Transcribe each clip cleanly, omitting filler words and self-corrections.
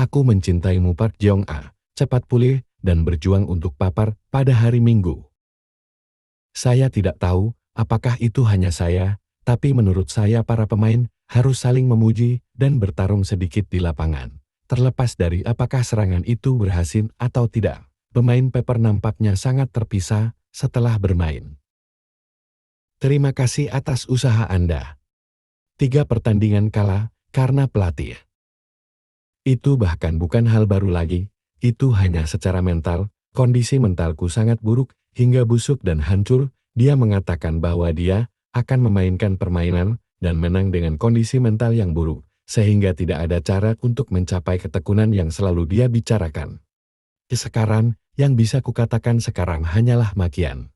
Aku mencintaimu Park Jeong-a, cepat pulih dan berjuang untuk papar pada hari Minggu. Saya tidak tahu apakah itu hanya saya, tapi menurut saya para pemain harus saling memuji dan bertarung sedikit di lapangan. Terlepas dari apakah serangan itu berhasil atau tidak, pemain Pepper nampaknya sangat terpisah setelah bermain. Terima kasih atas usaha Anda. 3 pertandingan kalah karena pelatih. Itu bahkan bukan hal baru lagi, itu hanya secara mental, kondisi mentalku sangat buruk, hingga busuk dan hancur. Dia mengatakan bahwa dia akan memainkan permainan dan menang dengan kondisi mental yang buruk, sehingga tidak ada cara untuk mencapai ketekunan yang selalu dia bicarakan. Sekarang, yang bisa kukatakan sekarang hanyalah makian.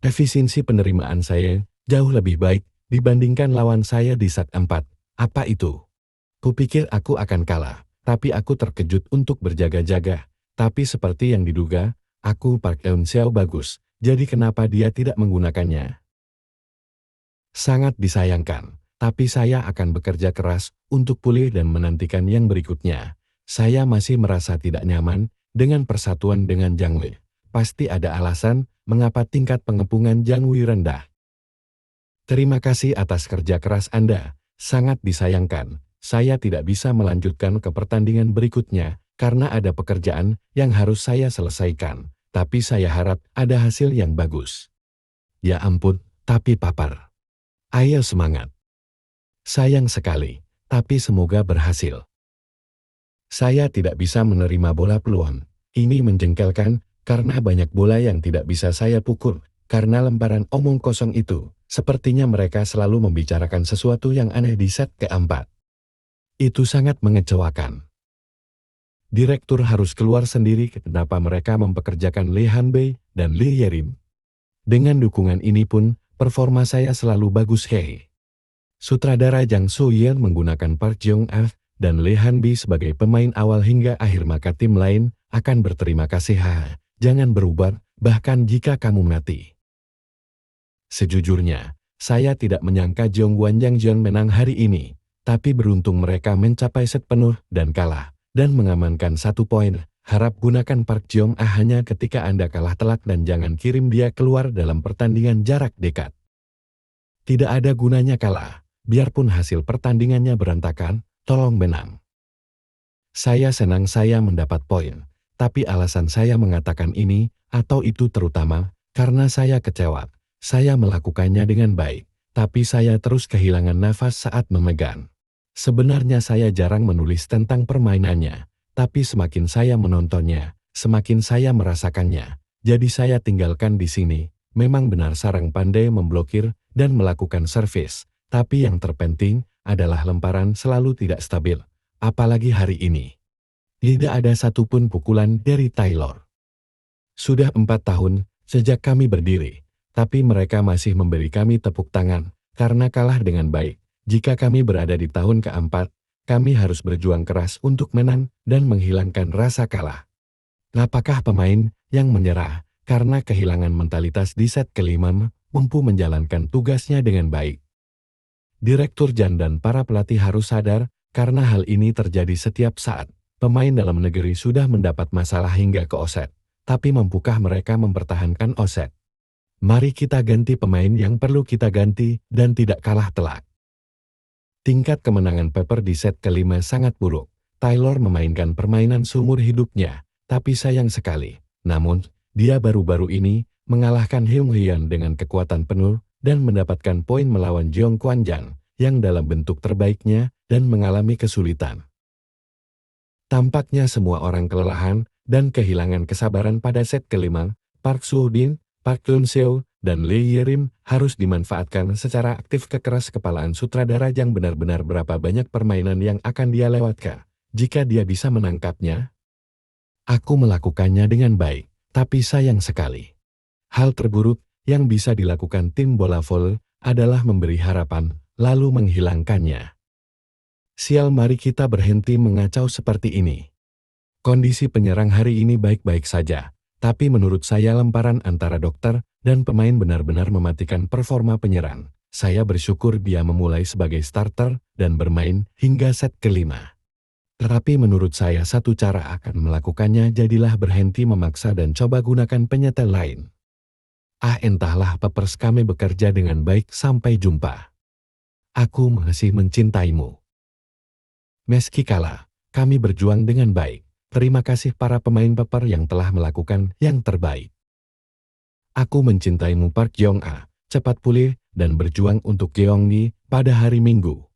Efisiensi penerimaan saya jauh lebih baik dibandingkan lawan saya di set 4. Apa itu? Kupikir aku akan kalah, tapi aku terkejut untuk berjaga-jaga. Tapi seperti yang diduga, aku Park Eun-seo bagus, jadi kenapa dia tidak menggunakannya? Sangat disayangkan, tapi saya akan bekerja keras untuk pulih dan menantikan yang berikutnya. Saya masih merasa tidak nyaman dengan persatuan dengan Jang Wei. Pasti ada alasan mengapa tingkat pengepungan Jang Wei rendah. Terima kasih atas kerja keras Anda, sangat disayangkan. Saya tidak bisa melanjutkan ke pertandingan berikutnya karena ada pekerjaan yang harus saya selesaikan, tapi saya harap ada hasil yang bagus. Ya ampun, tapi papar. Ayo semangat. Sayang sekali, tapi semoga berhasil. Saya tidak bisa menerima bola peluang. Ini menjengkelkan karena banyak bola yang tidak bisa saya pukul karena lemparan omong kosong itu. Sepertinya mereka selalu membicarakan sesuatu yang aneh di set keempat. Itu sangat mengecewakan. Direktur harus keluar sendiri kenapa mereka mempekerjakan Lee Han-bei dan Lee Ye-rim. Dengan dukungan ini pun, performa saya selalu bagus hei. Sutradara Jang So-yeon menggunakan Park Jeong-a dan Lee Han-bei sebagai pemain awal hingga akhir, maka tim lain akan berterima kasih. Jangan berubah, bahkan jika kamu mati. Sejujurnya, saya tidak menyangka Jong Wan-jang menang hari ini. Tapi beruntung mereka mencapai set penuh dan kalah, dan mengamankan 1 poin. Harap gunakan Park Jeong-a hanya ketika Anda kalah telak dan jangan kirim dia keluar dalam pertandingan jarak dekat. Tidak ada gunanya kalah, biarpun hasil pertandingannya berantakan, tolong menang. Saya senang saya mendapat poin, tapi alasan saya mengatakan ini atau itu terutama karena saya kecewa. Saya melakukannya dengan baik, tapi saya terus kehilangan nafas saat memegang. Sebenarnya saya jarang menulis tentang permainannya, tapi semakin saya menontonnya, semakin saya merasakannya. Jadi saya tinggalkan di sini. Memang benar sarang pandai memblokir dan melakukan servis, tapi yang terpenting adalah lemparan selalu tidak stabil. Apalagi hari ini. Tidak ada satupun pukulan dari Taylor. Sudah 4 tahun sejak kami berdiri, tapi mereka masih memberi kami tepuk tangan karena kalah dengan baik. Jika kami berada di tahun keempat, kami harus berjuang keras untuk menang dan menghilangkan rasa kalah. Apakah pemain yang menyerah karena kehilangan mentalitas di set kelima mampu menjalankan tugasnya dengan baik? Direktur Jan dan para pelatih harus sadar karena hal ini terjadi setiap saat. Pemain dalam negeri sudah mendapat masalah hingga ke offset, tapi mampukah mereka mempertahankan offset? Mari kita ganti pemain yang perlu kita ganti dan tidak kalah telak. Tingkat kemenangan Pepper di set kelima sangat buruk. Taylor memainkan permainan seumur hidupnya, tapi sayang sekali. Namun, dia baru-baru ini mengalahkan Hyung Hyeon dengan kekuatan penuh dan mendapatkan poin melawan Jeong Kwan-jang yang dalam bentuk terbaiknya dan mengalami kesulitan. Tampaknya semua orang kelelahan dan kehilangan kesabaran pada set kelima. Park Soo-din, Park Eun-seo, dan Lee Ye-rim harus dimanfaatkan secara aktif. Kekeras kepalaan sutradara yang benar-benar berapa banyak permainan yang akan dia lewatkan. Jika dia bisa menangkapnya, aku melakukannya dengan baik, tapi sayang sekali. Hal terburuk yang bisa dilakukan tim bola voli adalah memberi harapan, lalu menghilangkannya. Sial, mari kita berhenti mengacau seperti ini. Kondisi penyerang hari ini baik-baik saja. Tapi menurut saya lemparan antara dokter dan pemain benar-benar mematikan performa penyerang. Saya bersyukur dia memulai sebagai starter dan bermain hingga set kelima. Tetapi menurut saya satu cara akan melakukannya, jadilah berhenti memaksa dan coba gunakan penyetel lain. Entahlah Peppers, kami bekerja dengan baik, sampai jumpa. Aku masih mencintaimu. Meski kalah, kami berjuang dengan baik. Terima kasih para pemain Pepper yang telah melakukan yang terbaik. Aku mencintaimu Park Jong-a, cepat pulih dan berjuang untuk Gyeonggi pada hari Minggu.